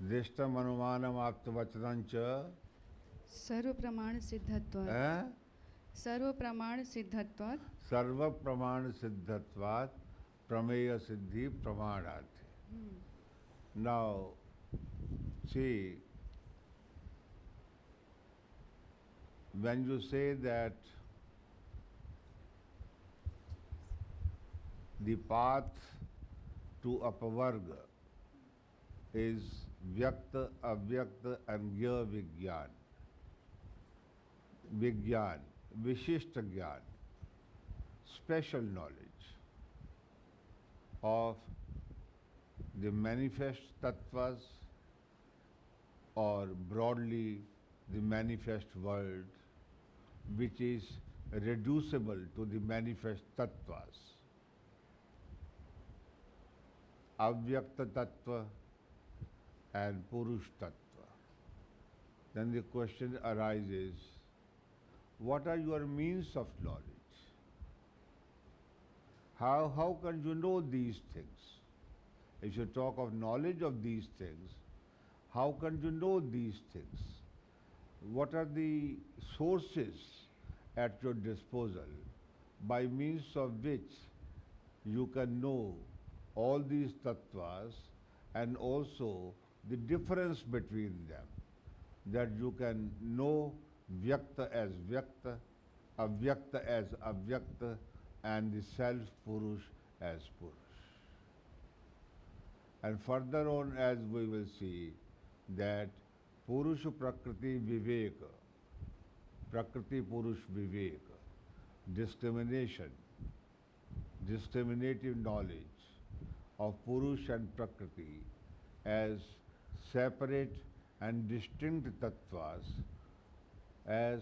Drishtam anumanam aptavachanancha. सर्व प्रमाण सिद्धत्वात् सर्व प्रमाण सिद्धत्वात् सर्व प्रमाण सिद्धत्वात् prameya siddhi pramanarthi. Now, see, when you say that the path to apavarga is vyakta, avyakta and gya vigyan. Vigyan, vishishta gyan, special knowledge of the manifest tattvas or broadly the manifest world which is reducible to the manifest tattvas. Avyakta tattva and purush tattva. Then the question arises, what are your means of knowledge? How can you know these things? If you talk of knowledge of these things, how can you know these things? What are the sources at your disposal by means of which you can know all these tattvas and also the difference between them, that you can know vyakta as vyakta, avyakta as avyakta, and the self purush as purush. And further on, as we will see, that purusha prakriti viveka, prakriti purush viveka, discrimination, discriminative knowledge of purush and prakriti as separate and distinct tattvas, as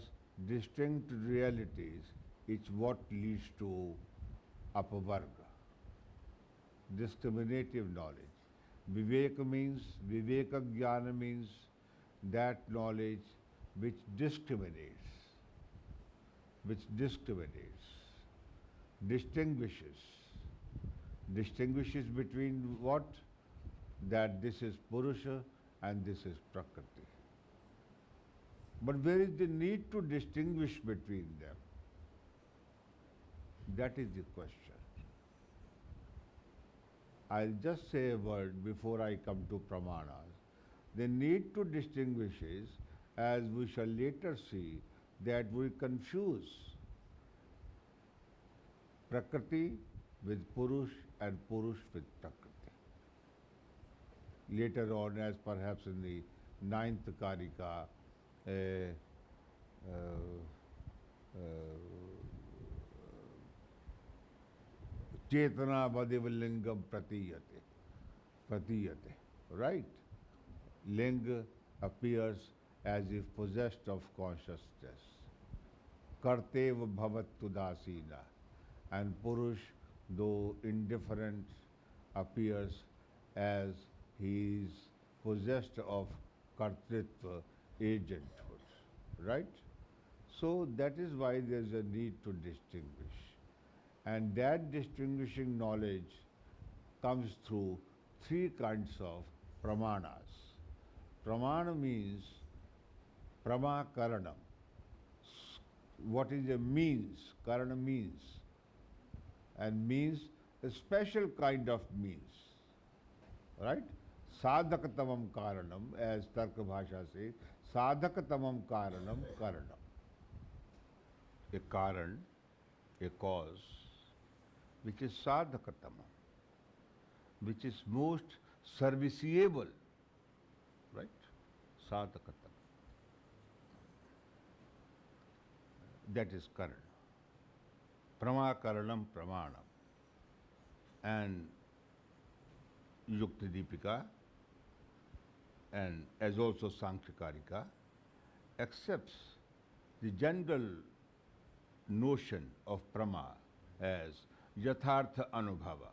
distinct realities, is what leads to apavarga, discriminative knowledge. Viveka means, viveka jnana means that knowledge which discriminates, distinguishes between what? That this is Purusha and this is Prakriti. But where is the need to distinguish between them? That is the question. I'll just say a word before I come to pramanas. The need to distinguish is, as we shall later see, that we confuse Prakriti with Purush and Purush with Prakriti. Later on, as perhaps in the 9th Kārikā, Chetana vadivlingam pratiyate. Right? Linga appears as if possessed of consciousness. Karteva bhavattu dasina. And Purush, though indifferent, appears as he is possessed of kartritva, agenthood. Right? So that is why there is a need to distinguish. And that distinguishing knowledge comes through three kinds of pramanas. Pramana means pramakaranam. What is a means? Karana means. And means a special kind of means. Right? Sadhakatamam karanam, as Tarka Bhasha says, Sadhakatamam karanam karanam. A karan, a cause, which is sadhakatamam, which is most serviceable, right? Sadhakatam. That is karan. Pramakaranam pramanam. And Yuktidipika, and as also Sāṅkhyakārikā, accepts the general notion of prama as yathartha anubhava.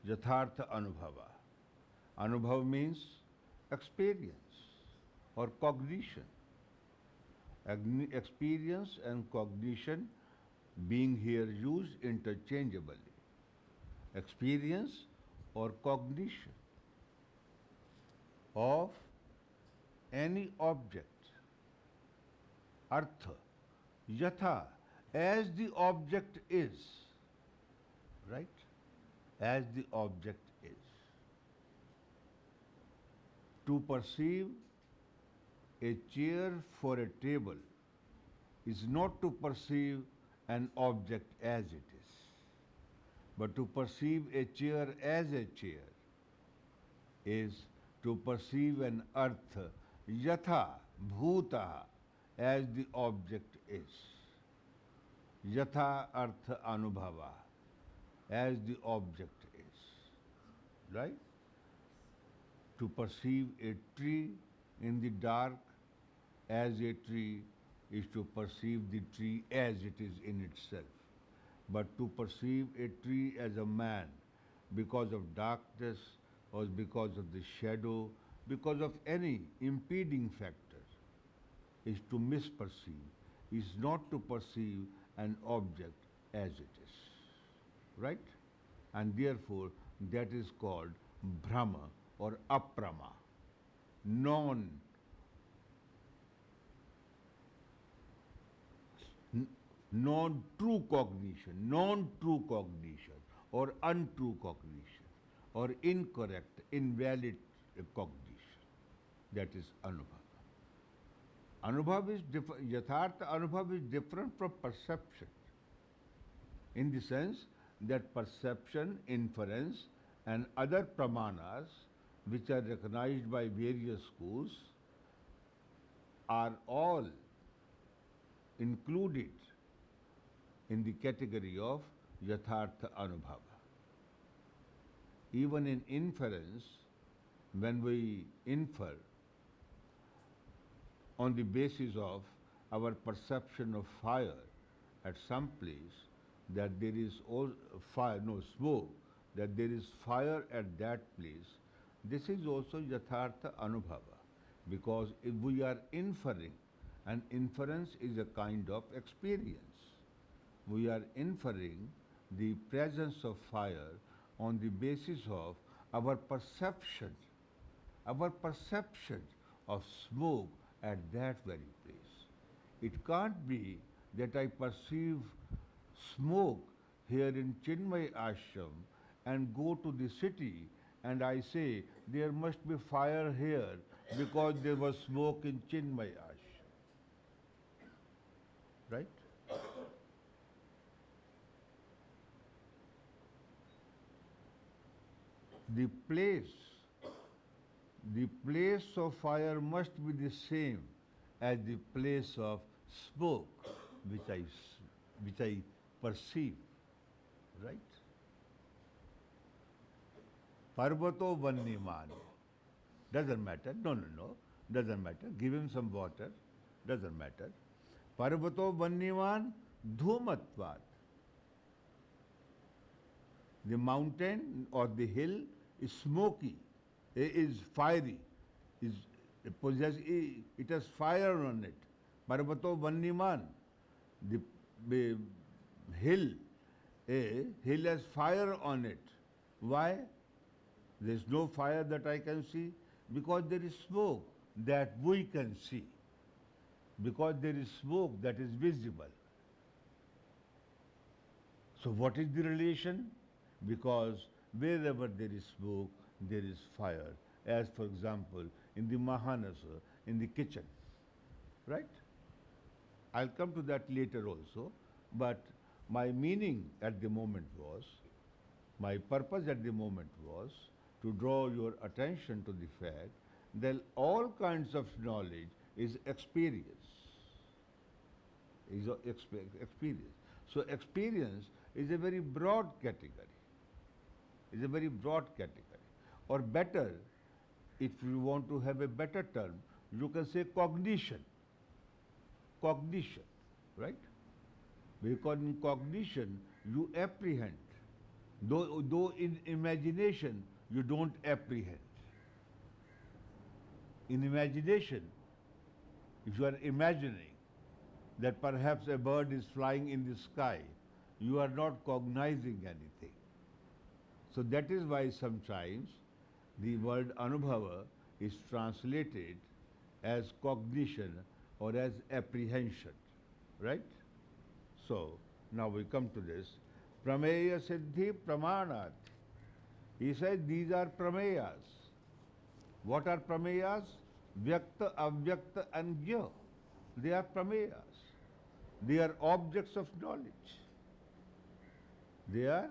Yathartha anubhava. Anubhava means experience or cognition. Experience and cognition being here used interchangeably. Experience or cognition. of any object. Artha, yatha, as the object is. Right? As the object is. To perceive a chair for a table is not to perceive an object as it is, but to perceive a chair as a chair is to perceive an artha, yatha, bhuta, as the object is. Yatha artha anubhava, as the object is. Right? To perceive a tree in the dark as a tree is to perceive the tree as it is in itself. But to perceive a tree as a man because of darkness or because of the shadow, because of any impeding factor, is to misperceive, is not to perceive an object as it is. Right? And therefore, that is called Brahma or Aprama, non-true cognition, or untrue cognition, or incorrect, invalid cognition. That is Anubhava. Anubhava is different, Yathartha Anubhava is different from perception, in the sense that perception, inference, and other pramanas, which are recognized by various schools, are all included in the category of Yathartha Anubhava. Even in inference, when we infer on the basis of our perception of fire at some place, that there is smoke, that there is fire at that place, this is also Yathartha Anubhava, because if we are inferring, and inference is a kind of experience. We are inferring the presence of fire on the basis of our perception of smoke at that very place. It can't be that I perceive smoke here in Chinmay Ashram and go to the city and I say there must be fire here because there was smoke in Chinmay Ashram. Right? The place of fire must be the same as the place of smoke which I perceive. Right? Parvato Vannimani. Doesn't matter. No. Doesn't matter. Give him some water. Doesn't matter. Parvato Vanniman Dhumatvat. The mountain or the hill is smoky, is fiery, it has fire on it. Parvato Vanniman. The hill has fire on it. Why? There is no fire that I can see, because there is smoke that we can see, because there is smoke that is visible. So what is the relation? Because wherever there is smoke, there is fire. As for example, in the Mahanasa, in the kitchen. Right? I'll come to that later also, but my meaning at the moment was, my purpose at the moment was to draw your attention to the fact that all kinds of knowledge is experience. Experience. So experience is a very broad category. Is a very broad category. Or better, if you want to have a better term, you can say cognition. Cognition, right? Because in cognition, you apprehend. Though in imagination, you don't apprehend. In imagination, if you are imagining that perhaps a bird is flying in the sky, you are not cognizing anything. So that is why sometimes the word anubhava is translated as cognition or as apprehension, right? So, now we come to this. Prameya siddhi pramanat. He says these are prameyas. What are prameyas? Vyakta, avyakta and gya. They are prameyas. They are objects of knowledge. They are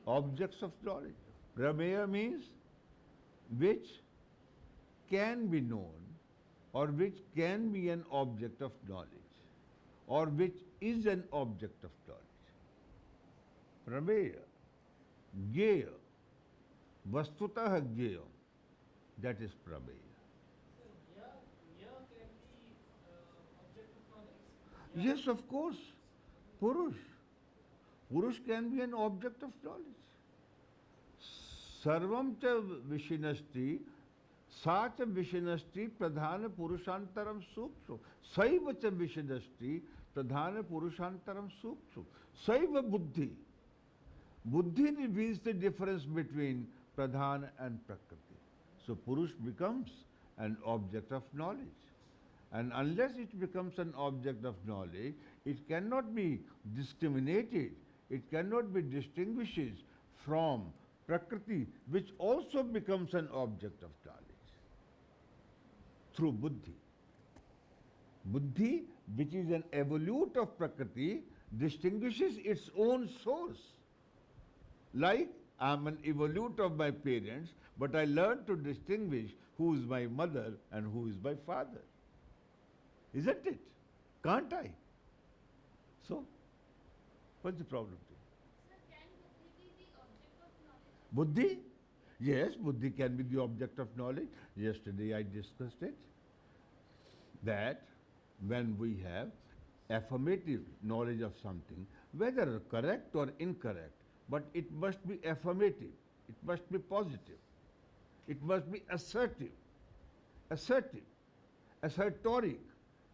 objects of knowledge. Prameya means which can be known or which can be an object of knowledge or which is an object of knowledge. Prameya, gyeya, vastutah gyeya, that is prameya. Yes, of course. Purush. Purush can be an object of knowledge. Sarvam cha vishinasti, sa cha vishinasti pradhana purushantaram sukshma. Saiva cha vishinasti pradhana purushantaram sukshma. Saiva buddhi. Buddhi reveals the difference between pradhana and prakriti. So purush becomes an object of knowledge. And unless it becomes an object of knowledge, it cannot be discriminated, it cannot be distinguished from Prakriti, which also becomes an object of knowledge through buddhi. Buddhi, which is an evolute of Prakriti, distinguishes its own source. Like I am an evolute of my parents, but I learn to distinguish who is my mother and who is my father. Isn't it? Can't I? So, what's the problem? Sir, can Buddhi be the object of knowledge? Buddhi? Yes, Buddhi can be the object of knowledge. Yesterday I discussed it. That when we have affirmative knowledge of something, whether correct or incorrect, but it must be affirmative, it must be positive, it must be assertive, assertoric.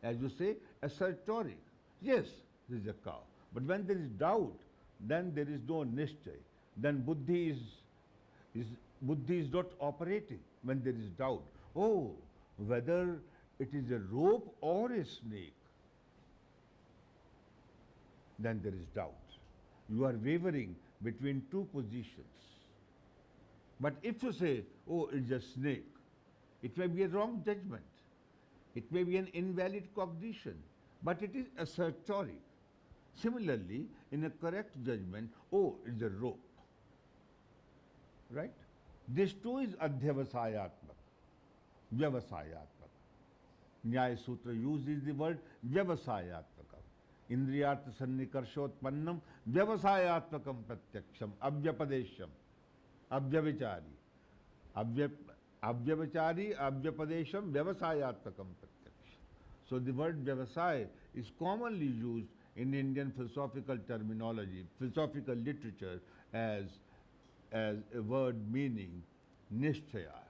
As you say, assertoric. Yes, there is a cow. But when there is doubt, then there is no nishtay. Then buddhi is not operating when there is doubt. Oh, whether it is a rope or a snake, then there is doubt. You are wavering between two positions. But if you say, oh, it's a snake, it may be a wrong judgment. It may be an invalid cognition, but it is assertoric. Similarly, in a correct judgment, oh, it's a rope. Right? This too is adhyavasayatmak, vyavasayatmak. Nyaya Sutra uses the word vyavasayatmakam. Indriyartha sannikarshotpannam vyavasayatmakam pratyaksham avyapadesham avyavichari. Avyavachari, avyapadesham, vyavasayatmakam pratyaksham. So the word vyavasaya is commonly used in Indian philosophical terminology, philosophical literature as a word meaning nishtaya,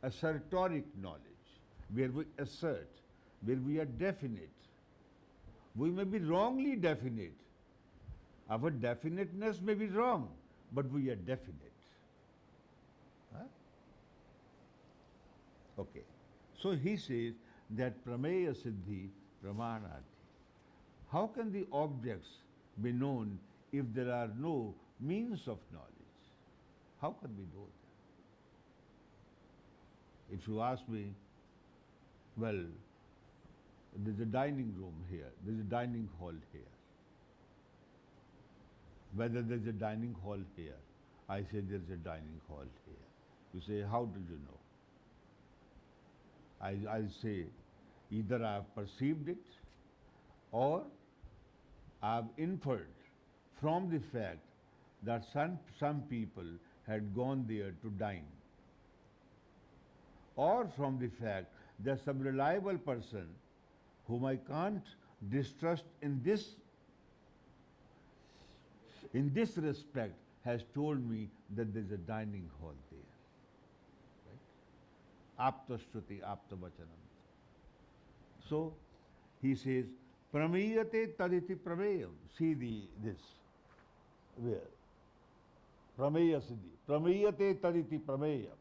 assertoric knowledge, where we assert, where we are definite. We may be wrongly definite. Our definiteness may be wrong, but we are definite. Huh? Okay. So he says that prameya siddhi pramanati. How can the objects be known if there are no means of knowledge? How can we know that? If you ask me, well, there's a dining room here, there's a dining hall here. Whether there's a dining hall here, I say there's a dining hall here. You say, how do you know? I'll say, either I have perceived it or I have inferred from the fact that some people had gone there to dine, or from the fact that some reliable person whom I can't distrust in this respect has told me that there's a dining hall there. Right? Aptashruti aptavachanam. So he says, pramiyate taditi prameyam. See this. Where? Prameya siddhi. Pramiyate taditi prameyam.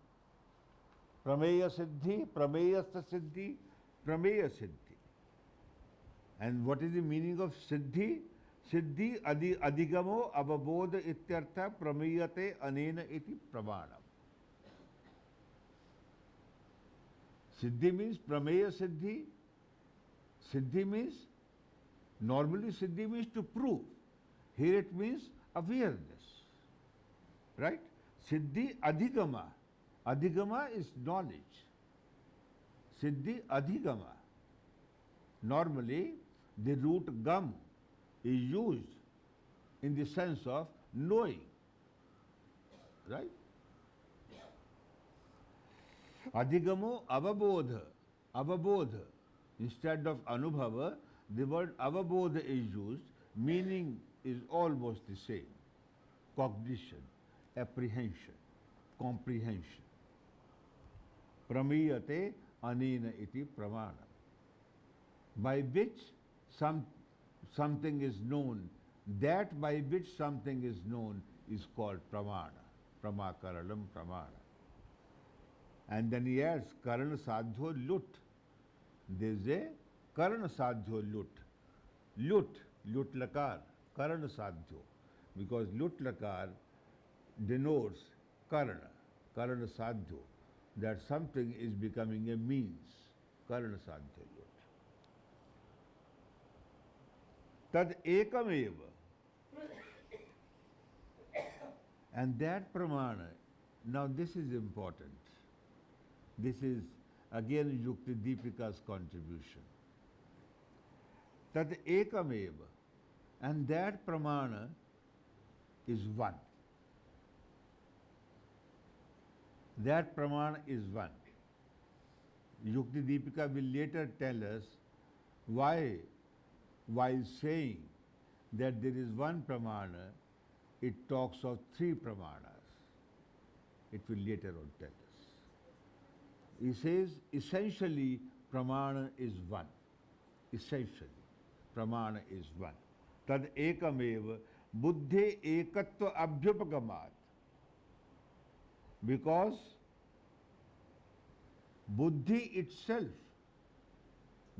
Prameya siddhi, prameyastha siddhi, prameya siddhi. And what is the meaning of siddhi? Siddhi adhigamo avabodha ityartha prameyate anena iti pramanam. Siddhi means prameya siddhi. Siddhi means, normally siddhi means to prove. Here it means awareness. Right? Siddhi adhigama. Adhigama is knowledge. Siddhi adhigama. Normally, the root gam is used in the sense of knowing. Right? Adhigamo avabodha. Avabodha. Instead of anubhava, the word avabodha is used. Meaning is almost the same. Cognition, apprehension, comprehension. Pramiyate anena iti pramanam. By which something is known, that by which something is known is called pramana. Pramakaralam pramana. And then he adds karana sadhyo lut. There is a karana sadhyo lut. Lut lakar, karana sadhyo. Because lut lakar denotes karana sadhyo, that something is becoming a means. Karana sadhyo lut. Tad ekameva. And that pramana, now this is important. This is again Yuktidipika's contribution. Tad ekameva. And that pramana is one. That pramana is one. Yuktidipika will later tell us why, while saying that there is one pramana, it talks of three pramanas. It will later on tell us. He says, essentially, pramana is one. Essentially, pramana is one. Tad ekameva buddhe ekatva abhyupagamat. Because buddhi itself,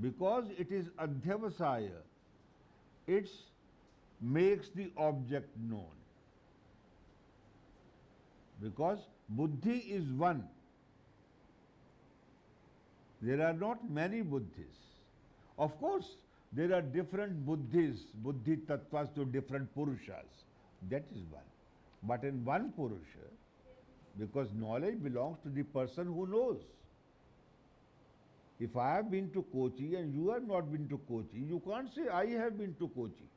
because it is adhyavasaya, it makes the object known. Because buddhi is one. There are not many buddhis. Of course, there are different buddhis, buddhi tattvas to different purushas. That is one. But in one purusha, because knowledge belongs to the person who knows. If I have been to Kochi and you have not been to Kochi, you can't say I have been to Kochi.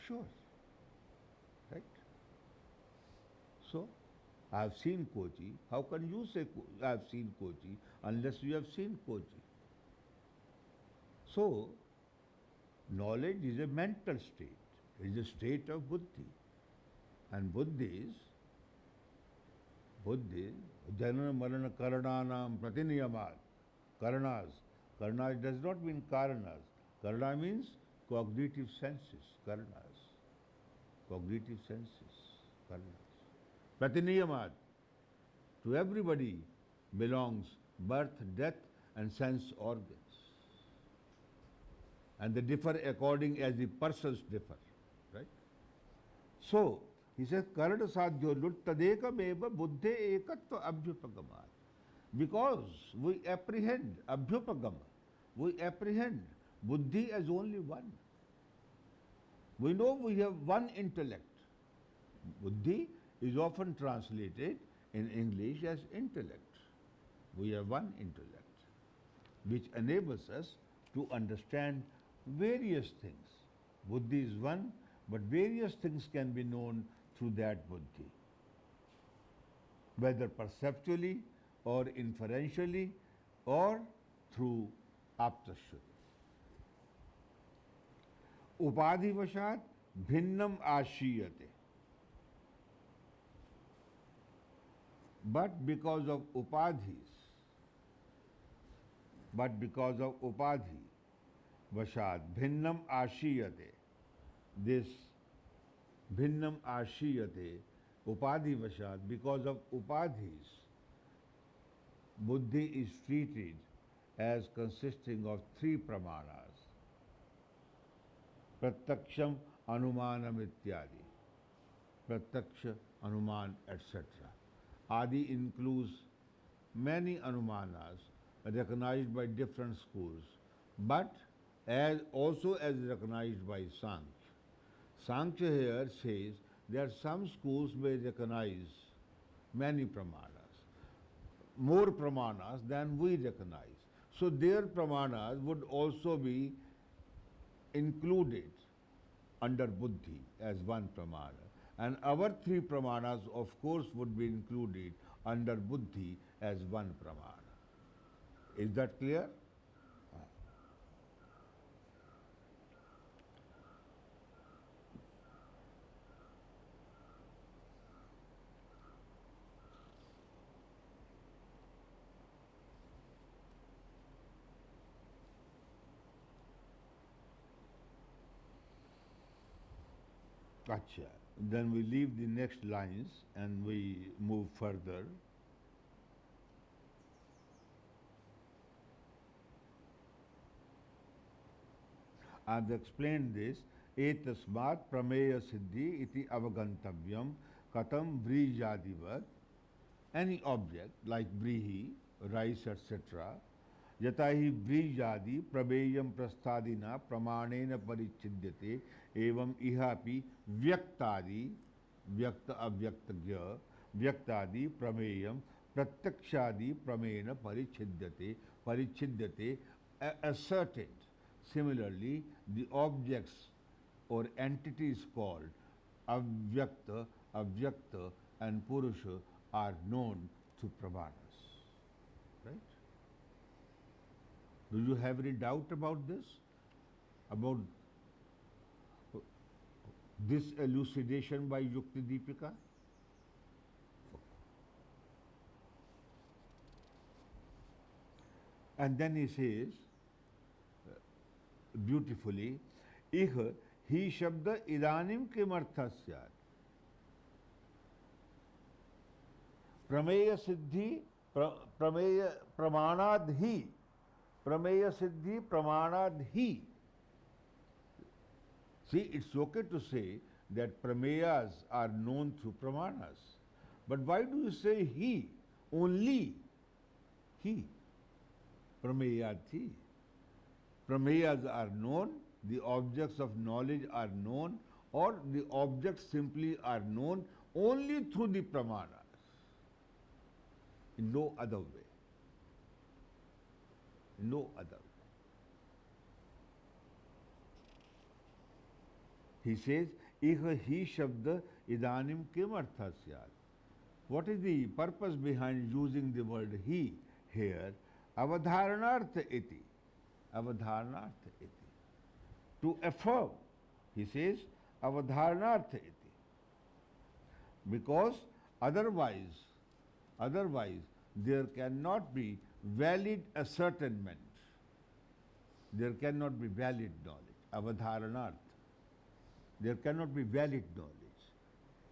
Sure. Right? So, I have seen Kochi. How can you say I have seen Kochi unless you have seen Kochi? So, knowledge is a mental state. It is a state of buddhi. And buddhis, janana marana karananam pratiniyamat. Karanas. Karanas does not mean karanas. Karana means cognitive senses. Karanas. Cognitive senses. Karanas. Pratiniyamat. To everybody belongs birth, death, and sense organs. And they differ according as the persons differ. Right? So, he says, karana sadhyo lut tadekam buddhe ekatva abhyupagamat. Because we apprehend abhyupagama, we apprehend buddhi as only one. We know we have one intellect. Buddhi is often translated in English as intellect. We have one intellect, which enables us to understand various things. Buddhi is one, but various things can be known through that buddhi, whether perceptually or inferentially or through aptashuddhi. Upadhi vashat bhinnam ashiyate. But because of upadhis, vashat bhinnam ashiyate. This bhinnam ashiyate, upadhi vashat, because of upadhis, buddhi is treated as consisting of three pramanas: pratyaksham, anumanam ityadi. Pratyaksha, anuman, etc. Adi includes many anumanas recognized by different schools, but also as recognized by Sāṅkhya. Sāṅkhya here says that some schools may recognize many pramanas, more pramanas than we recognize. So their pramanas would also be included under buddhi as one pramana. And our three pramanas, of course, would be included under buddhi as one pramana. Is that clear? Gotcha. Then we leave the next lines and we move further. I have explained this. Etasmat prameya siddhi iti avagantavyam katam vrijadivat. Any object like vrihi, rice, etc. Yatahi vrijadi prabeyam prastadina pramanena parichidyate evam ihapi vyaktadi vyakta avyaktagya vyaktadi prameyam pratyakshadi pramena parichidyate asserted. Similarly, the objects or entities called avyakta, avyakta and purusha are known through pramanas. Right? Do you have any doubt about this? About this elucidation by Yuktidipika? And then he says, beautifully, ih hi shabda idanim kimartha syat. Prameya siddhi prameya pramanad hi. Prameya siddhi pramanad hi. See, it's okay to say that prameyas are known through pramanas. But why do you say he? Only he. Prameyad hi. Prameyas are known, the objects of knowledge are known, or the objects simply are known only through the pramanas, in no other way. No other way. He says, Iha hi shabda idanim kim artha syat. What is the purpose behind using the word he here? Avadharanartha iti. Avadharanartha iti. To affirm, he says, avadharanartha iti. Because otherwise there cannot be valid ascertainment. There cannot be valid knowledge. Avadharanartha. There cannot be valid knowledge.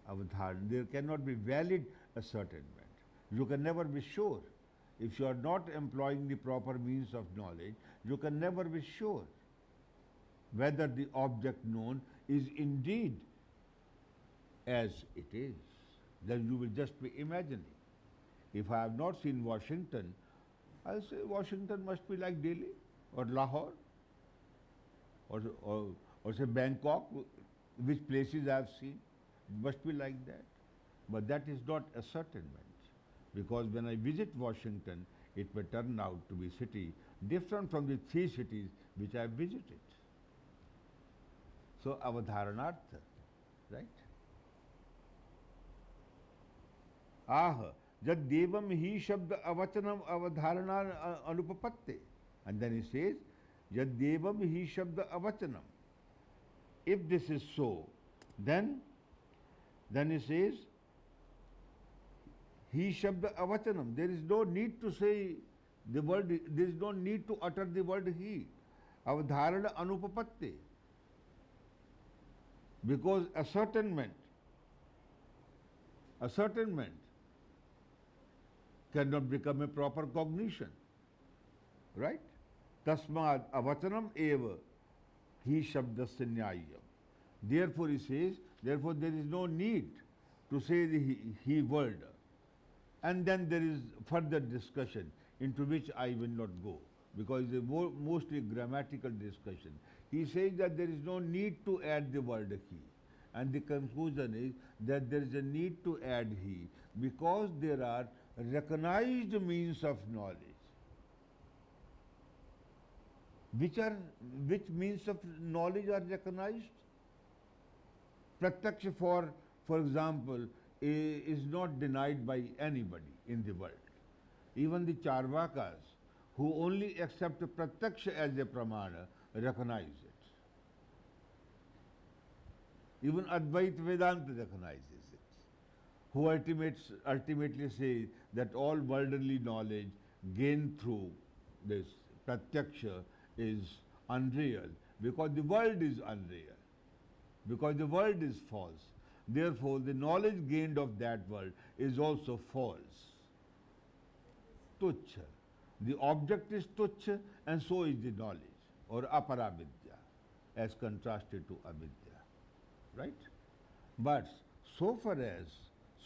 Avadharan. There cannot be valid ascertainment. You can never be sure. If you are not employing the proper means of knowledge, you can never be sure whether the object known is indeed as it is. Then you will just be imagining. If I have not seen Washington, I'll say Washington must be like Delhi or Lahore or say Bangkok, which places I have seen. It must be like that. But that is not ascertainment. Because when I visit Washington, it may turn out to be a city different from the three cities which I have visited. So, avadharanartha, right? Aha, jad devam hi shabda avachanam avadharana anupapatte. And then he says, jad devam hi shabda avachanam. If this is so, then he says, he shabda avachanam. There is no need to say the word, there is no need to utter the word he. Avadharana anupapatte. Because ascertainment cannot become a proper cognition. Right? Tasmad avachanam eva hi shabdasya nyayam. Therefore he says, therefore there is no need to say the he word. And then there is further discussion into which I will not go because it's a mostly grammatical discussion. He says that there is no need to add the word he. And the conclusion is that there is a need to add he because there are recognized means of knowledge. Which means of knowledge are recognized? Pratyaksha, for example, is not denied by anybody in the world. Even the Charvakas, who only accept Pratyaksha as a pramana, recognize it. Even Advaita Vedanta recognizes it, who ultimately say that all worldly knowledge gained through this Pratyaksha is unreal because the world is unreal, because the world is false. Therefore, the knowledge gained of that world is also false. Tuchha. The object is tuchha and so is the knowledge or aparavidya as contrasted to avidya. Right? But so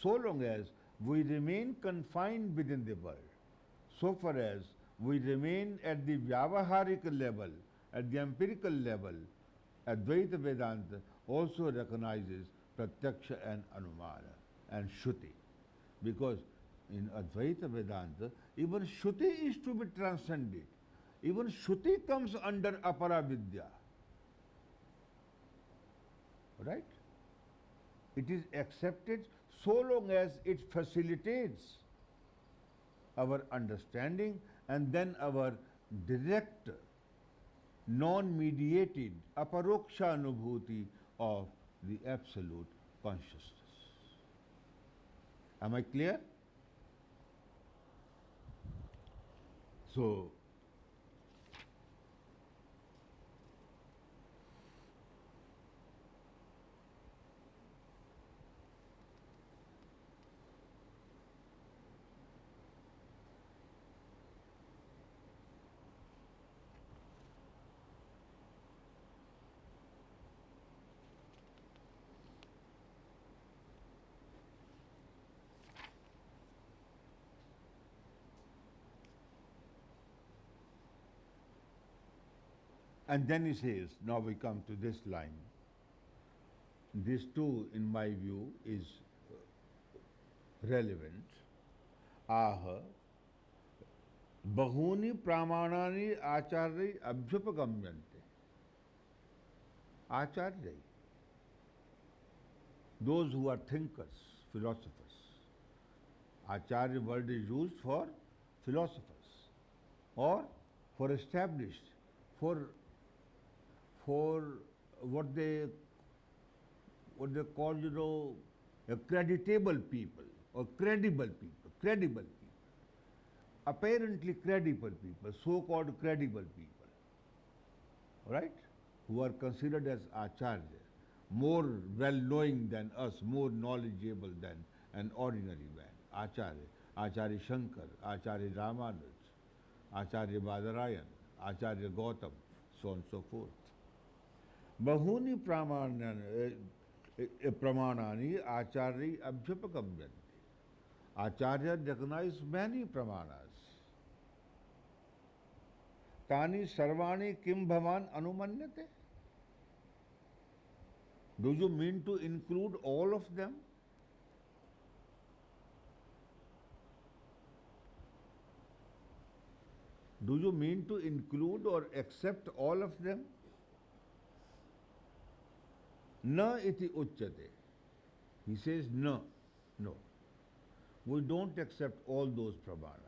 long as we remain confined within the world, so far as we remain at the vyavaharika level, at the empirical level, Advaita Vedanta also recognizes Pratyaksha and Anumana and Shruti. Because in Advaita Vedanta, even Shruti is to be transcended. Even Shruti comes under aparavidya. Right? It is accepted so long as it facilitates our understanding and then our direct, non-mediated, aparoksha anubhuti of the absolute consciousness. Am I clear? So, and then he says, now we come to this line. This too, in my view, is relevant. Aha, bahuni pramanani acharya abhyupagamyante. Acharya. Those who are thinkers, philosophers. Acharya word is used for philosophers or for established, for what they call, creditable people or credible people. Apparently credible people, so-called credible people, right? Who are considered as acharya, more well-knowing than us, more knowledgeable than an ordinary man. Acharya Shankar, Acharya Ramanuj, Acharya Badarayan, Acharya Gautam, so on and so forth. Bahuni pramanani acharya abhyupagamyanti. Acharya recognize many pramanas. Tani sarvani kim bhavan anumanyate? Do you mean to include all of them? Do you mean to include or accept all of them? Na iti uchyate. He says no. No. We don't accept all those pramanas.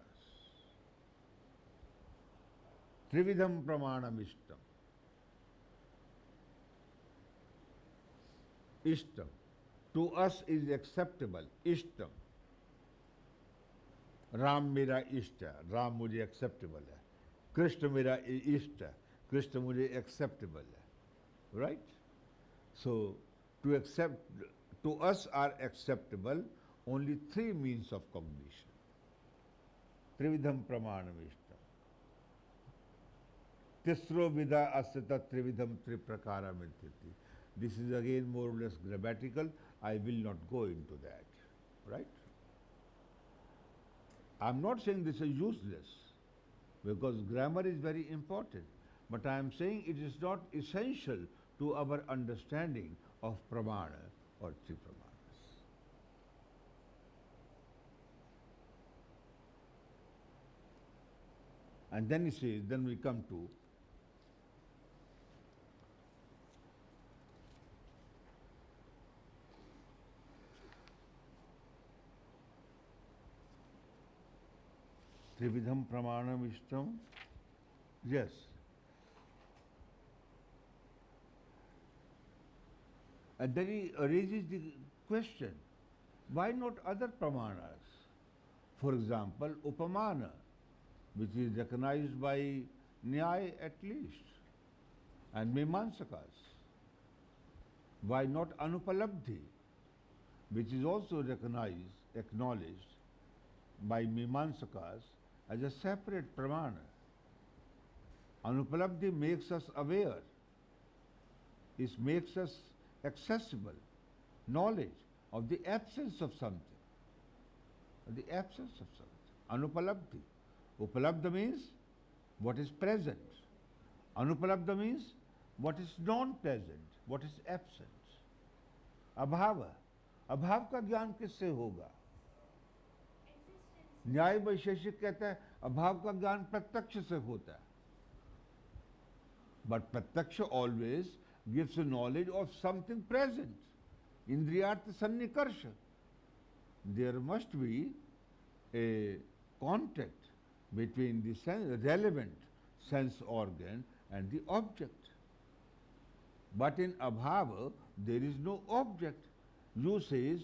Trividham pramanam ishtam. Ishtam. To us is acceptable. Ishtam. Ram mera ishta. Ram mujhe acceptable hai. Krishna mera ishta. Krishna mujhe acceptable hai. Right? So, to us are acceptable only three means of cognition. Trividham pramanamishtam. Tisro vida asya trividham triprakaram ityati. This is again more or less grammatical. I will not go into that. Right? I am not saying this is useless, because grammar is very important. But I am saying it is not essential to our understanding of pramana or tripramanas. And then he says, then we come to Trividham pramanam ishtam. Yes. And then he raises the question, why not other pramanas? For example, upamana, which is recognized by Nyaya at least, and Mīmānsakas. Why not Anupalabdhi, which is also recognized, acknowledged by Mīmānsakas as a separate pramana? Anupalabdhi makes us aware, it makes us accessible, knowledge of the absence of something. The absence of something. Anupalabdhi. Upalabdha means what is present. Anupalabdha means what is non-present, what is absent. Abhava. अभाव का ज्ञान किससे होगा? न्याय वैशेषिक कहता है अभाव का ज्ञान प्रत्यक्ष से होता है. But प्रत्यक्ष always gives a knowledge of something present. Indriyartha sannikarša. There must be a contact between the relevant sense organ and the object. But in abhava, there is no object. You says,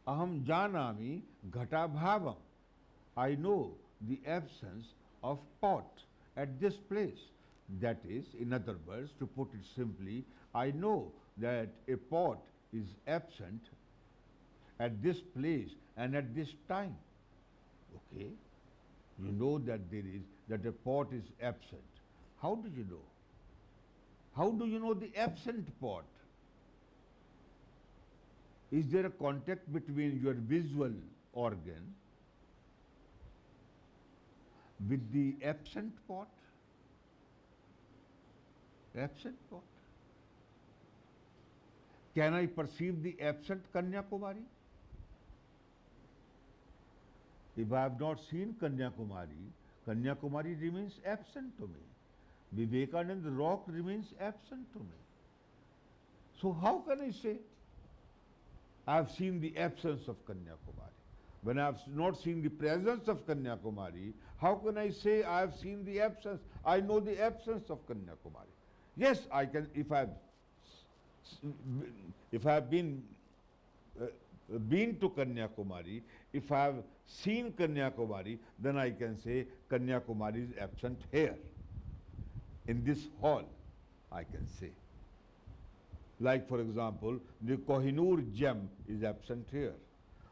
aham janami ghata bhavam. I know the absence of pot at this place. That is, in other words, to put it simply, I know that a pot is absent at this place and at this time. Okay? You know that that a pot is absent. How do you know? How do you know the absent pot? Is there a contact between your visual organ with the absent pot? Absent pot. Can I perceive the absent Kanyakumari? If I have not seen Kanyakumari, Kanyakumari remains absent to me. Vivekananda rock remains absent to me. So how can I say I have seen the absence of Kanyakumari? When I have not seen the presence of Kanyakumari, how can I say I have seen the absence? I know the absence of Kanyakumari. Yes, I can, if I have been to Kanyakumari, if I have seen Kanyakumari, then I can say Kanyakumari is absent here. In this hall, I can say. Like, for example, the Kohinoor gem is absent here,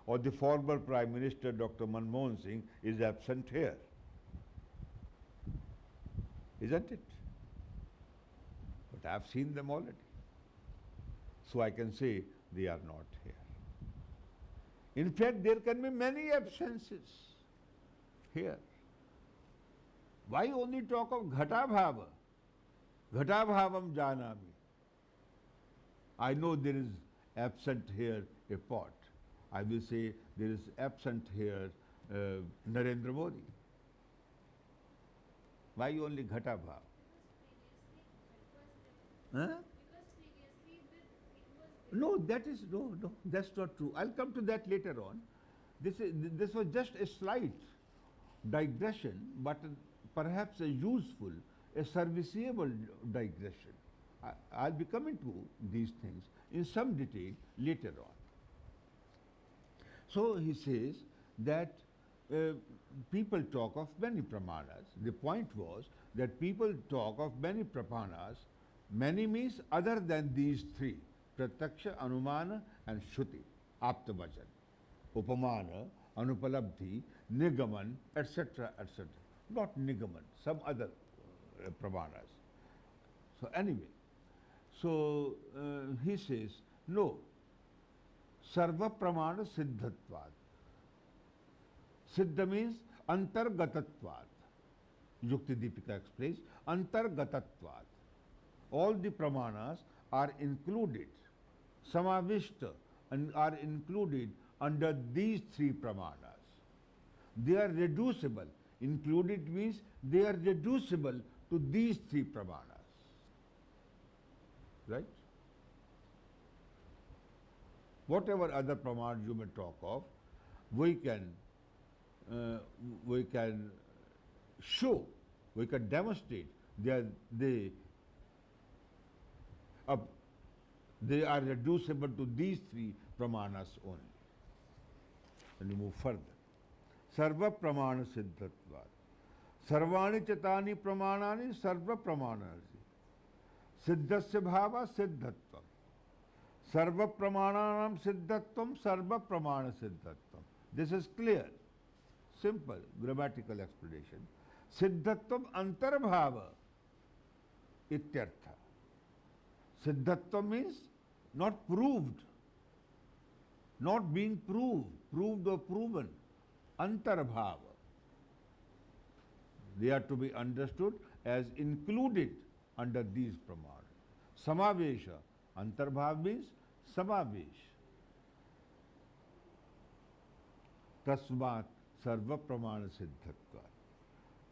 or the former Prime Minister Dr. Manmohan Singh is absent here. Isn't it? But I have seen them already. So I can say they are not here. In fact, there can be many absences here. Why only talk of ghata bhava? Ghata bhavam janami. I know there is absent here a pot. I will say there is absent here Narendra Modi. Why only ghata bhava? Huh? No, that's not true. I'll come to that later on. This was just a slight digression, but perhaps a useful, a serviceable digression. I'll be coming to these things in some detail later on. So he says that people talk of many pramanas. The point was that people talk of many pramanas. Many means other than these three: Pratyaksha, Anumana and Shruti, Aptavacan. Upamana anupalabdhi, nigaman, etc., etc. Not nigaman, some other pramanas. So anyway, so he says, no, sarva pramana siddhatvad. Siddha means antargatatvad. Yuktidipika explains, antargatatvad. All the pramanas are included, samavishta, and are included under these three pramanas. They are reducible. Included means they are reducible to these three pramanas. Right? Whatever other pramanas you may talk of, we can show, we can demonstrate they are reducible to these three pramanas only. And you move further. Sarva pramana siddhatvat. Sarvani chatani pramanani sarva pramanasi. Siddhasya bhava siddhatvam. Sarva pramananam siddhatvam sarva pramana siddhatvam. This is clear, simple grammatical explanation. Siddhatvam antarbhava ityartha. Siddhatvam means not proved, not being proved or proven. Antarbhava. They are to be understood as included under these pramanas. Samavesha. Antarbhav means samavesh. Tasmat sarva pramana siddhatva.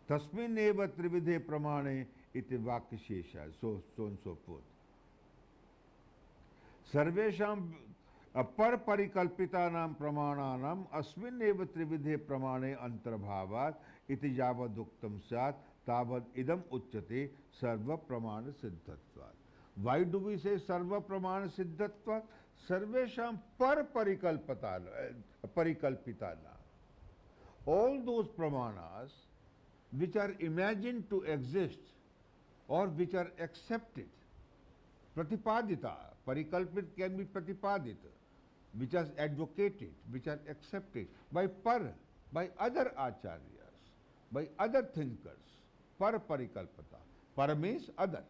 Tasmin eva trividhe pramane iti vakyashesha. So and so forth. Sarvesham par parikalpitanam pramananam asmin eva trividhe pramane antarbhavat iti javaduktam sat tavad idam uchyate sarva pramana siddhatvat. Why do we say sarva pramana siddhatvat? Sarvesham par parikalpitana. All those pramanas which are imagined to exist or which are accepted, pratipadita, parikalpit can be pratipadita, which are advocated, which are accepted by other acharyas, by other thinkers, par parikalpita. Par means other.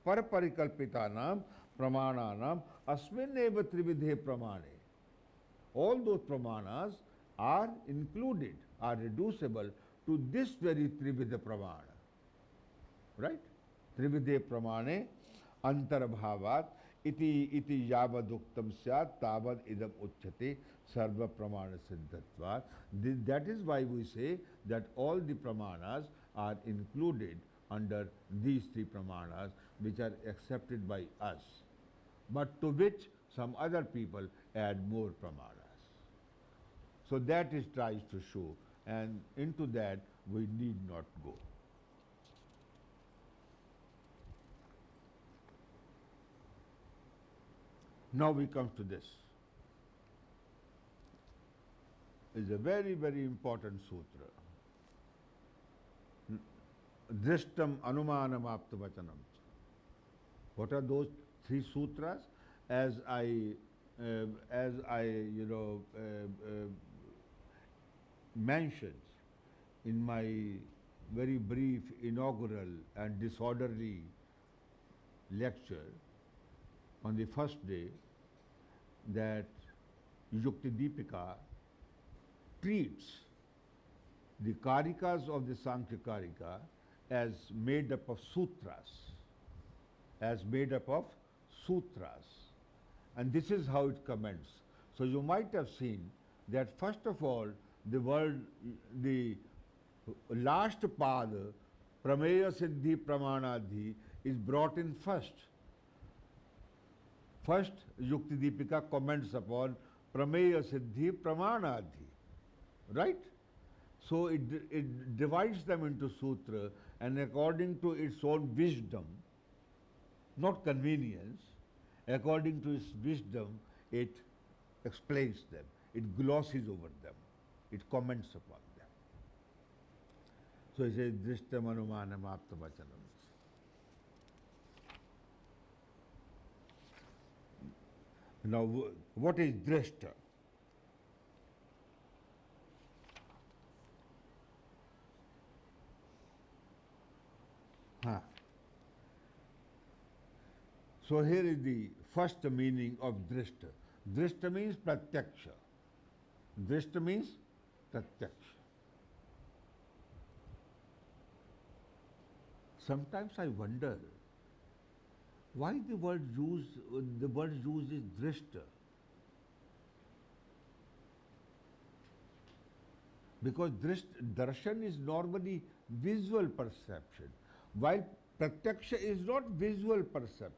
Par parikalpitanam pramananam asmin eva trividhe pramane. All those pramanas are included, are reducible to this very trividha pramana. Right? Trividhe pramane antarbhavat iti yavaduktam syat tavad idam uchyate sarva pramana siddhatvat. That is why we say that all the pramanas are included under these three pramanas which are accepted by us, but to which some other people add more pramanas. So that is tries to show, and into that we need not go. Now we come to this. It's a very, very important sutra. Drishtam anumanam aptavachanam. What are those three sutras? As I mentioned in my very brief inaugural and disorderly lecture on the first day, that Yuktidipika treats the kārikās of the Sāṅkhyakarika as made up of sutras, and this is how it comments. So you might have seen that first of all the last pada, prameya siddhi pramanadhi, is brought in first. First, Yuktidipika comments upon prameya siddhi pramanadhi, right? So it divides them into sutra, and according to its own wisdom, not convenience, according to its wisdom, it explains them, it glosses over them, it comments upon them. So it says, drishtam anumanam aptavachanam. Now, what is drishta? Huh. So here is the first meaning of drishta. Drishta means pratyaksha. Drishta means pratyaksha. Sometimes I wonder why the word used is drishta. Because darshan is normally visual perception, while pratyaksha is not visual perception.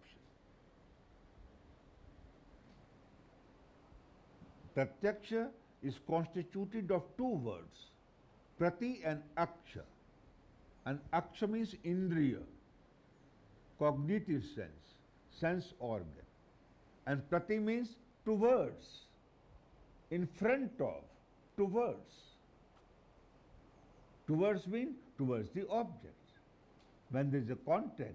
Pratyaksha is constituted of two words, prati and aksha. And aksha means indriya, cognitive sense organ. And prati means towards, in front of, towards. Towards means towards the object. When there is a contact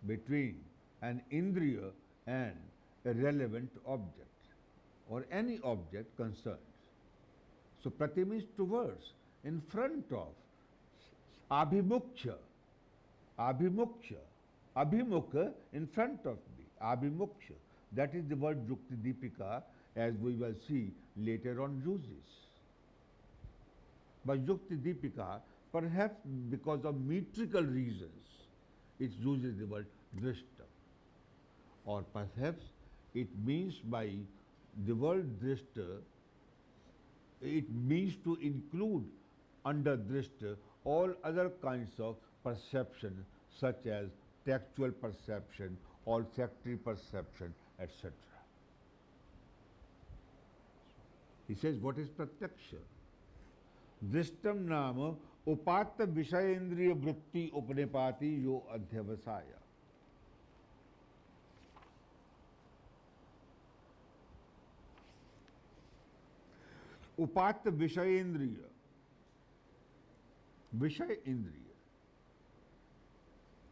between an indriya and a relevant object, or any object concerned. So prati means towards, in front of, abhimukhya, abhimukha, in front of me, abhimukhya. That is the word Yuktidipika, as we will see later on uses. But Yuktidipika, perhaps because of metrical reasons, it uses the word drishta. Or perhaps it means by the word drishta, it means to include under drishta all other kinds of perception, such as textual perception, olfactory perception, etc. He says, what is pratyaksha? Drishtam nama upatta vishayendriya vritti upanipati yo adhyavasaya. Upatta vishayendriya. Vishay indriya.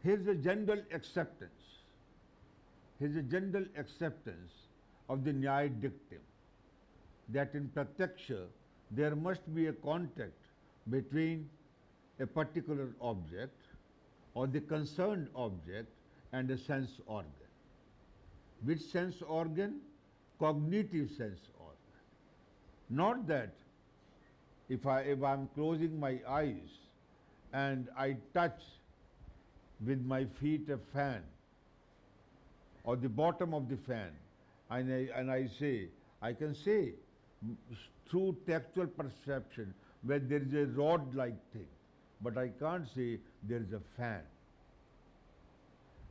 Here is a general acceptance. Here is a general acceptance of the Nyaya dictum that in pratyaksha there must be a contact between a particular object or the concerned object and a sense organ. Which sense organ? Cognitive sense organ. Not that if I'm closing my eyes and I touch with my feet a fan or the bottom of the fan, and I say, I can say through textual perception where there is a rod-like thing, but I can't say there is a fan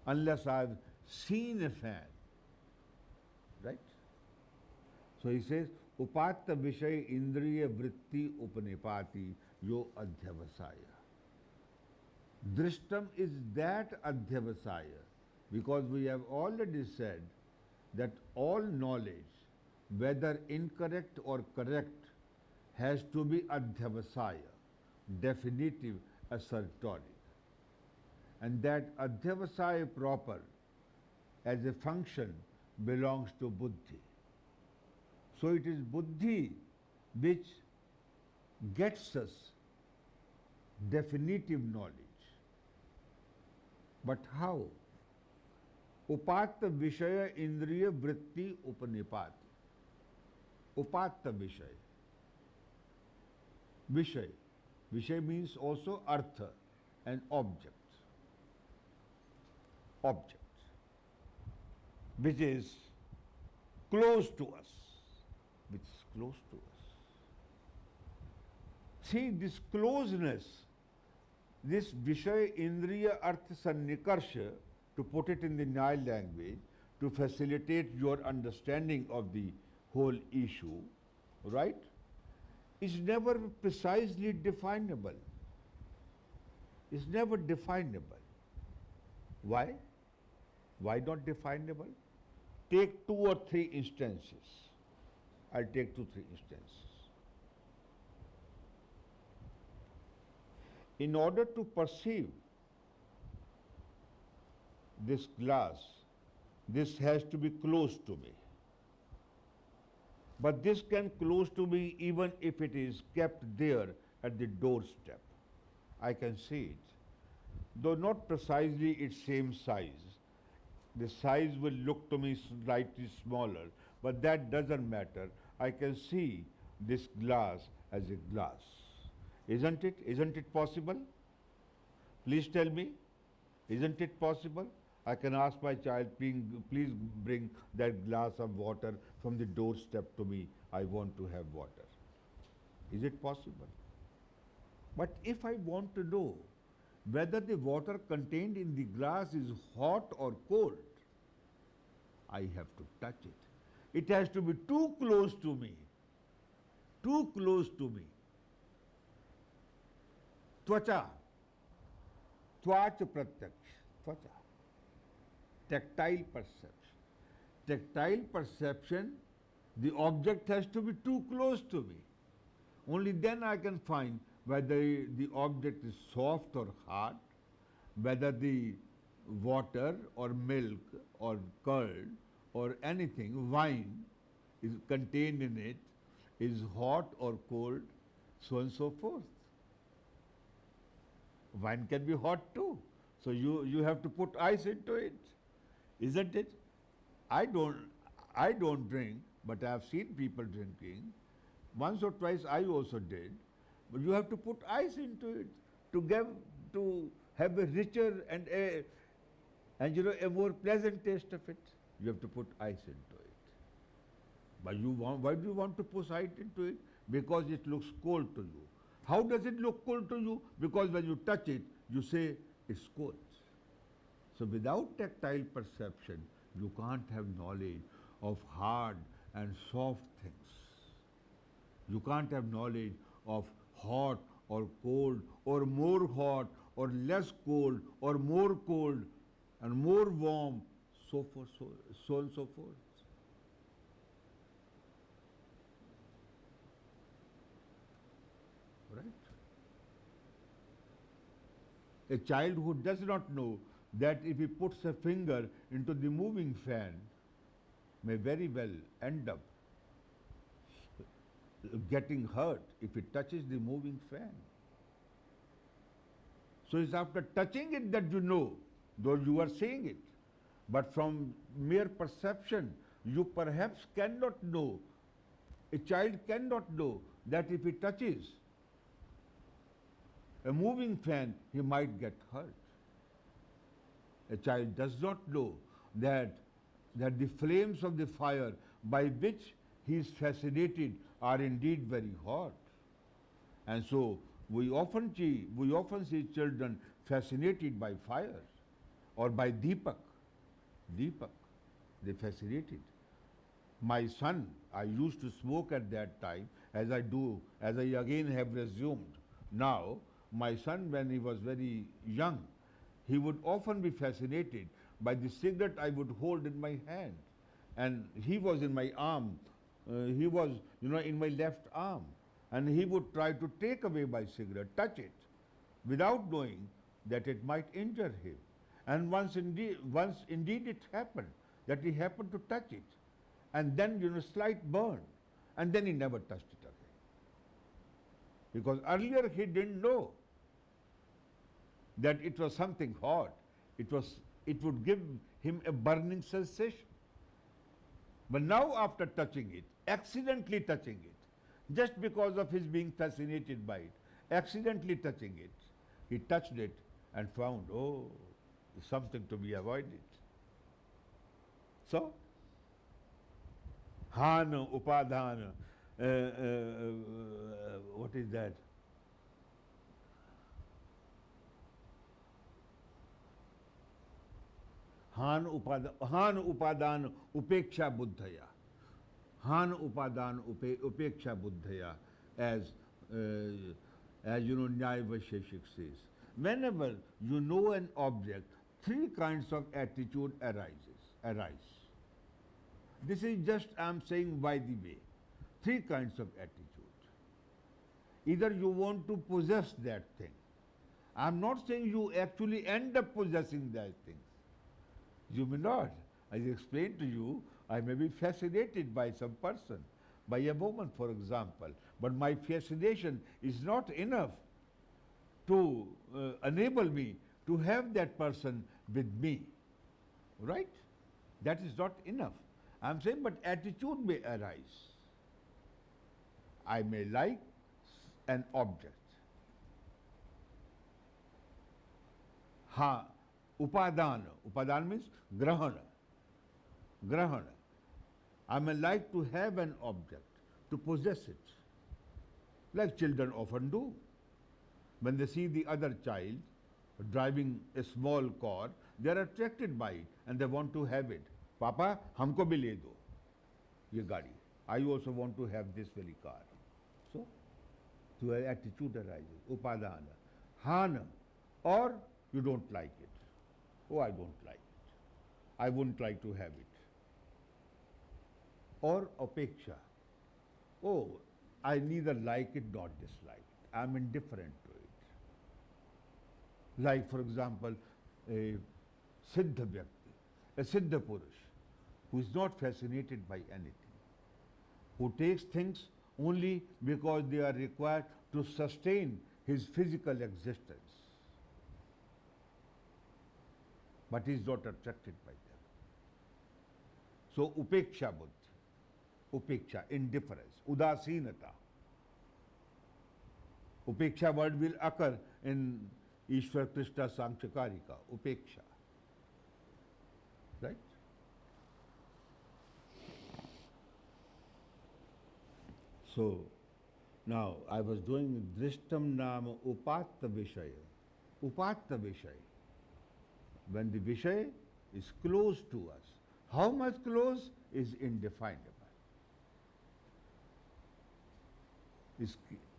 unless I've seen a fan, right? So he says, upatta vishay indriya vritti upanipati yo adhyavasaya. Drishtam is that adhyavasaya, because we have already said that all knowledge, whether incorrect or correct, has to be adhyavasaya, definitive, assertoric. And that adhyavasaya proper as a function belongs to buddhi. So it is buddhi which gets us definitive knowledge. But how? Upatta vishaya indriya vritti upanipati. Upatta vishaya. Vishay. Vishay means also artha, an object. Object. Which is close to us. Which is close to us. See, this closeness, this Vishay Indriya Artha Sannikarsha, to put it in the Nyaya language, to facilitate your understanding of the whole issue, right, is never precisely definable. Is never definable. Why? Why not definable? Take 2 or 3 instances. I'll take 2, 3 instances. In order to perceive this glass, this has to be close to me. But this can close to me even if it is kept there at the doorstep. I can see it. though not precisely its same size. The size will look to me slightly smaller, but that doesn't matter. I can see this glass as a glass. Isn't it? Isn't it possible? Please tell me. Isn't it possible? I can ask my child, please bring that glass of water from the doorstep to me. I want to have water. Is it possible? But if I want to know whether the water contained in the glass is hot or cold, I have to touch it. It has to be too close to me. Too close to me. Tvacha. Tvach pratyaksh. Tvacha. Tactile perception. Tactile perception, the object has to be too close to me. Only then I can find whether the object is soft or hard, whether the water or milk or curd or anything, wine is contained in it, is hot or cold, so on and so forth. Wine can be hot too. So you have to put ice into it, isn't it? I don't drink, but I have seen people drinking. Once or twice I also did. But you have to put ice into it to have a richer and a more pleasant taste of it. You have to put ice into it. But why do you want to put ice into it? Because it looks cold to you. How does it look cold to you? Because when you touch it, you say it's cold. So without tactile perception, you can't have knowledge of hard and soft things. You can't have knowledge of hot or cold or more hot or less cold or more cold and more warm, so forth, so and so forth. Right? A child who does not know that if he puts a finger into the moving fan may very well end up getting hurt if it touches the moving fan. So it's after touching it that you know, though you are seeing it. But from mere perception, you perhaps cannot know, a child cannot know that if he touches a moving fan, he might get hurt. A child does not know that the flames of the fire by which he is fascinated are indeed very hot. And so we often see children fascinated by fire or by Deepak. Deepak, they fascinated. My son, I used to smoke at that time, as I again have resumed now. My son, when he was very young, he would often be fascinated by the cigarette I would hold in my hand. And he was in my arm. He was, in my left arm. And he would try to take away my cigarette, touch it, without knowing that it might injure him. And once indeed it happened, that he happened to touch it. And then, slight burn. And then he never touched it again. Because earlier he didn't know that it was something hot. It would give him a burning sensation. But now after touching it, accidentally touching it, just because of his being fascinated by it, accidentally touching it, he touched it and found, oh, it's something to be avoided. So, Hana, Upadhana, what is that? Han upadan upeksha buddhaya. Han upadan upeksha buddhaya, as Nyaya Vaisheshik says. Whenever you know an object, three kinds of attitude arise. This is just, I am saying by the way, three kinds of attitude. Either you want to possess that thing. I am not saying you actually end up possessing that thing. You may not. As I explained to you, I may be fascinated by some person, by a woman, for example, but my fascination is not enough to enable me to have that person with me, right? That is not enough. I'm saying, but attitude may arise. I may like an object. Ha, upadana. Upadana means grahana. Grahana. I may like to have an object, to possess it, like children often do. When they see the other child driving a small car, they are attracted by it and they want to have it. Papa, हमको भी ले दो ये गाड़ी. I also want to have this very car. So, the attitude arises. Upadana. Hana. Or you don't like it. Oh, I don't like it. I wouldn't like to have it. Or apeksha. Oh, I neither like it nor dislike it. I am indifferent to it. Like, for example, a siddha vyakti, a siddha purush, who is not fascinated by anything, who takes things only because they are required to sustain his physical existence, but he is not attracted by them. So, upeksha buddhi. Upeksha, indifference, udasinata. Upeksha word will occur in Īśvarakṛṣṇa Sankhyakarika, upeksha. Right? So, now I was doing drishtam nama upatta vishaya. Upatta vishaya. When the vishaya is close to us. How much close is indefinable.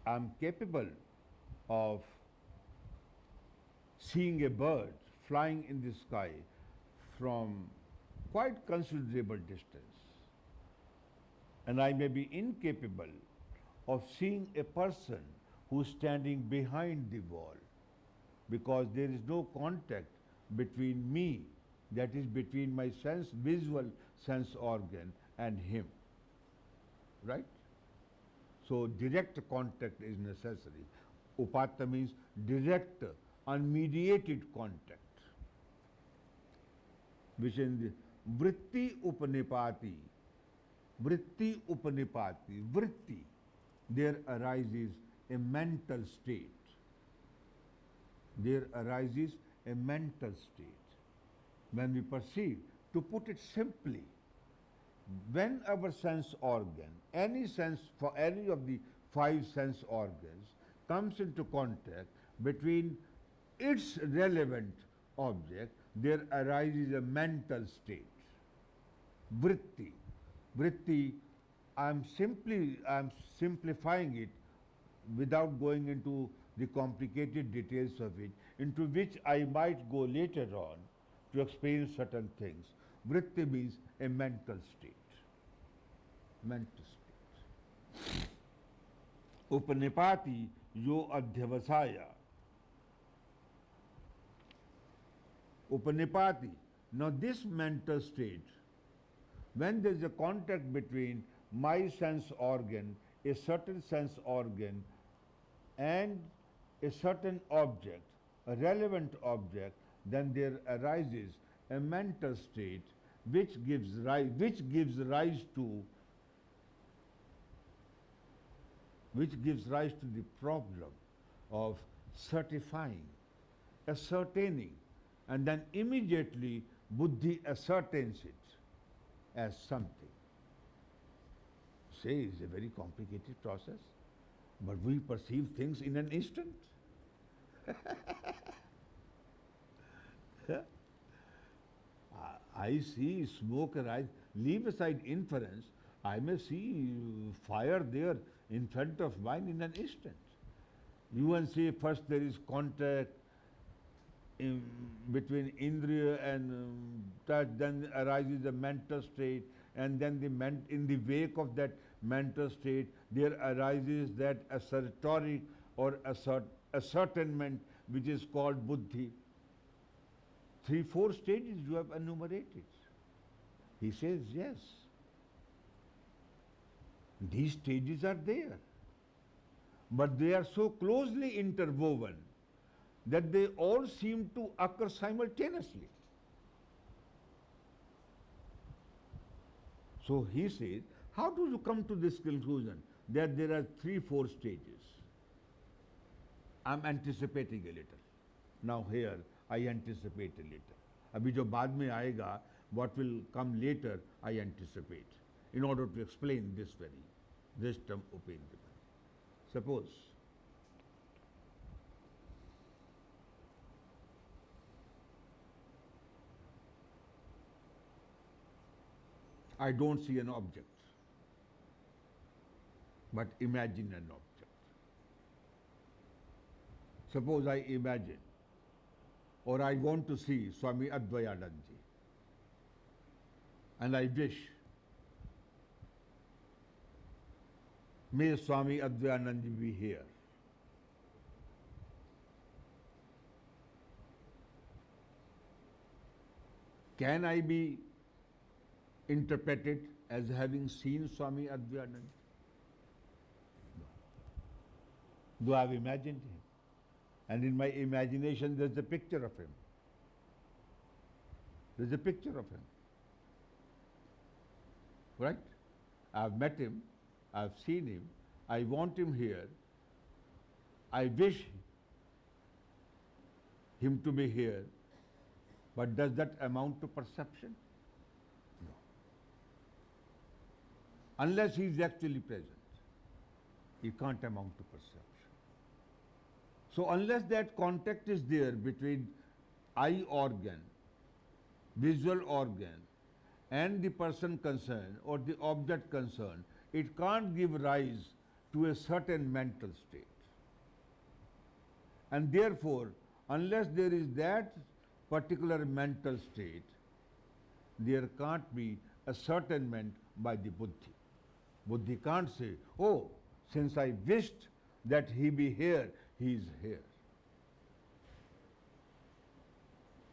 I'm capable of seeing a bird flying in the sky from quite considerable distance. And I may be incapable of seeing a person who is standing behind the wall, because there is no contact between me, that is between my visual sense organ and him. Right? So direct contact is necessary. Upatta means direct, unmediated contact. Which in the vritti upanipati, vritti, there arises a mental state. There arises a mental state. When we perceive, to put it simply, when our sense organ, any sense for any of the 5 sense organs, comes into contact between its relevant object, there arises a mental state. Vritti. Vritti, I'm simplifying it without going into the complicated details of it, into which I might go later on to explain certain things. Vritti means a mental state. Mental state. Upanipati yo adhyavasaya. Upanipati. Now this mental state, when there is a contact between my sense organ, a certain sense organ, and a certain object, a relevant object, then there arises a mental state which gives rise to the problem of certifying, ascertaining, and then immediately buddhi ascertains it as something. Say, it's a very complicated process, but we perceive things in an instant. I see smoke arise. Leave aside inference. I may see fire there in front of mine in an instant. You and say first there is contact between indriya and touch, then arises a mental state, and then in the wake of that mental state, there arises that assertoric or ascertainment which is called buddhi. 3-4 stages you have enumerated. He says, yes. These stages are there. But they are so closely interwoven that they all seem to occur simultaneously. So he says, how do you come to this conclusion that there are 3-4 stages? I'm anticipating a little. Now here, I anticipate a little. Abhi jo baad mein aayega, what will come later, I anticipate, in order to explain this term opinion. Suppose I don't see an object, but imagine an object. Suppose I imagine, or I want to see Swami Advayanandaji, and I wish, may Swami Advayanandaji be here. Can I be interpreted as having seen Swami Advayanandaji? No. Do I have imagined him? And in my imagination there's a picture of him. There's a picture of him. Right? I've met him, I've seen him, I want him here, I wish him to be here, but does that amount to perception? No. Unless he is actually present, he can't amount to perception. So unless that contact is there between eye organ, visual organ, and the person concerned or the object concerned, it can't give rise to a certain mental state. And therefore, unless there is that particular mental state, there can't be ascertainment by the buddhi. Buddhi can't say, oh, since I wished that he be here, he is here.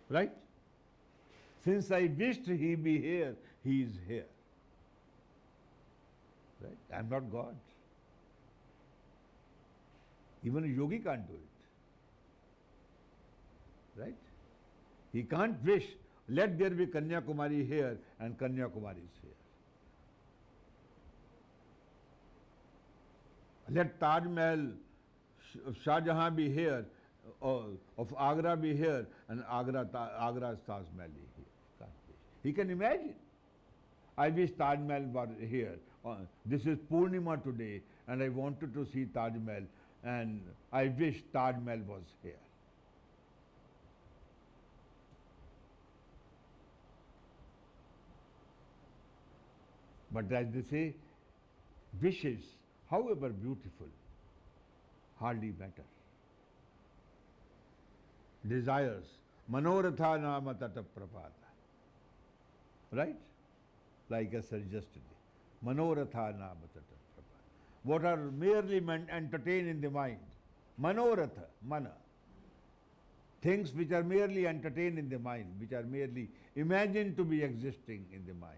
Right? Since I wished he be here, he is here. Right? I am not God. Even a yogi can't do it. Right? He can't wish, let there be Kanyakumari here and Kanyakumari is here. Let Taj Mahal Shah Jahan be here, of Agra be here, and Agra's Taj Mahal be here. Can't wish. He can imagine. I wish Taj Mahal were here. This is Purnima today, and I wanted to see Taj Mahal, and I wish Taj Mahal was here. But as they say, wishes, however beautiful, hardly matter. Desires, manoratha nama tata prapata. Right? Like I said yesterday, manoratha nama tata prapata. What are merely entertained in the mind? Manoratha, mana. Things which are merely entertained in the mind, which are merely imagined to be existing in the mind.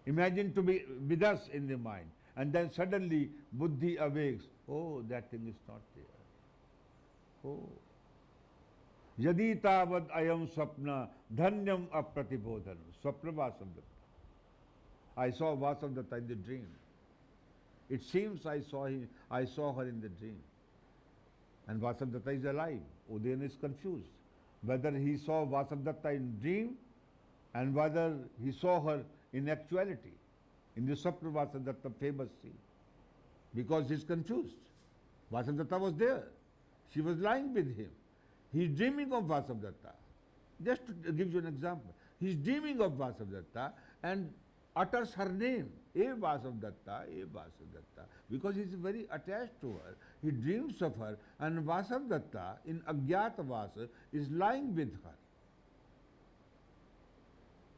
Imagined to be with us in the mind. And then suddenly buddhi awakes. Oh, that thing is not there. Oh. Yadi tavad ayam sapna dhanyam apratibodhanam. Swapna Vasavdatta. I saw Vasavdatta in the dream. It seems I saw her in the dream. And Vasavdatta is alive. Udayan is confused. Whether he saw Vasavdatta in dream and whether he saw her in actuality, in the Swapna Vasavdatta famous scene. Because he is confused. Vasavdatta was there. She was lying with him. He is dreaming of Vasavdatta. Just to give you an example. He is dreaming of Vasavdatta and utters her name. Vasavdatta, Vasavdatta. Because he is very attached to her. He dreams of her, and Vasavdatta in Agyatavasa is lying with her.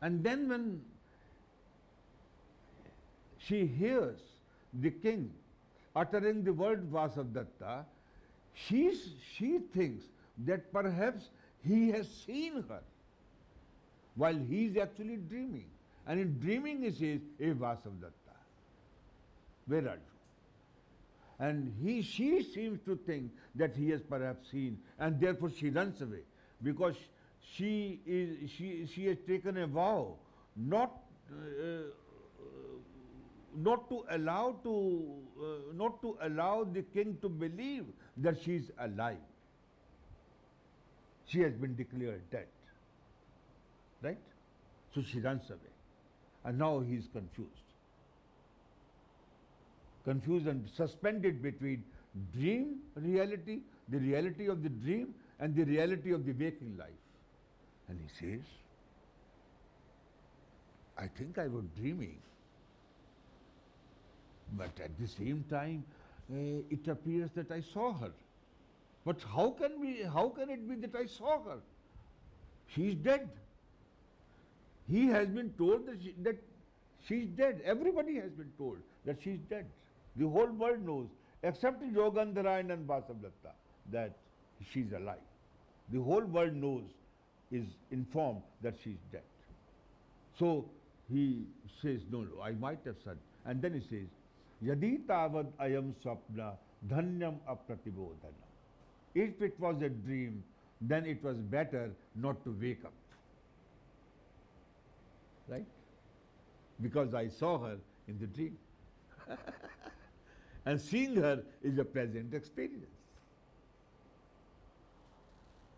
And then when she hears the king uttering the word Vasavdatta, she thinks that perhaps he has seen her while he is actually dreaming. And in dreaming he says, Vasavdatta, where are you? And she seems to think that he has perhaps seen, and therefore she runs away, because she has taken a vow not to allow the king to believe that she is alive. She has been declared dead, right? So she runs away, and now he is confused and suspended between dream reality, the reality of the dream, and the reality of the waking life. And he says, I think I was dreaming, but at the same time, it appears that I saw her. But how can it be that I saw her? She is dead. He has been told that she is dead. Everybody has been told that she is dead. The whole world knows, except Yogandhara and Vasavlatta, that she is alive. The whole world knows, is informed that she is dead. So he says, no, I might have said. And then he says, Yadi tavad ayam swapna dhanyam apratibodhana. If it was a dream, then it was better not to wake up. Right? Because I saw her in the dream. And seeing her is a pleasant experience.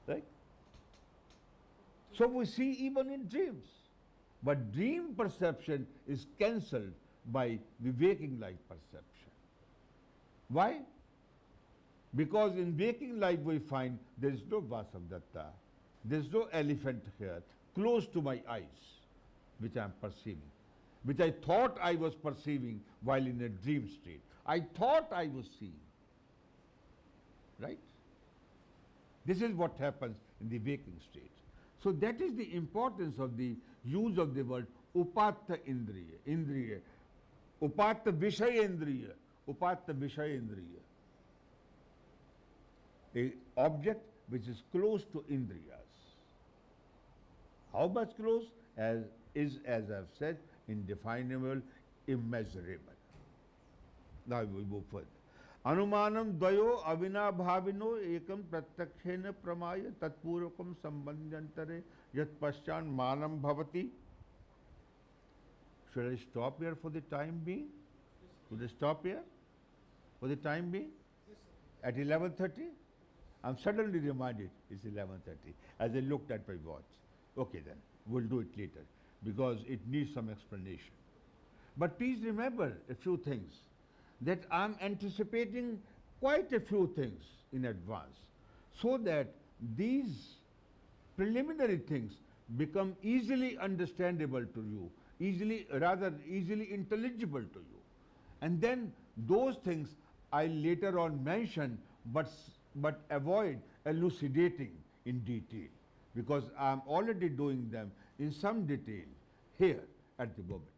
Right? So we see even in dreams. But dream perception is cancelled by the waking life perception. Why? Because in waking life we find there is no Vasavdatta, there is no elephant here close to my eyes, which I am perceiving, which I thought I was perceiving while in a dream state. I thought I was seeing. Right? This is what happens in the waking state. So that is the importance of the use of the word upatta indriya, indriya, upatta vishaya indriya, upatta vishaya indriya. A object which is close to indriyas. How much close? As I've said, indefinable, immeasurable. Now we move further. Anumanam dvayo avina bhavino ekam pratyakshena pramaya tatpurvakam sambandhyantare yat paschan manam bhavati. Should I stop here for the time being? Should I stop here for the time being? At 11:30? I'm suddenly reminded it's 11:30 as I looked at my watch. Okay then, we'll do it later because it needs some explanation. But please remember a few things, that I'm anticipating quite a few things in advance so that these preliminary things become easily understandable to you, easily intelligible to you. And then those things I later on mention, but avoid elucidating in detail, because I'm already doing them in some detail here at the moment.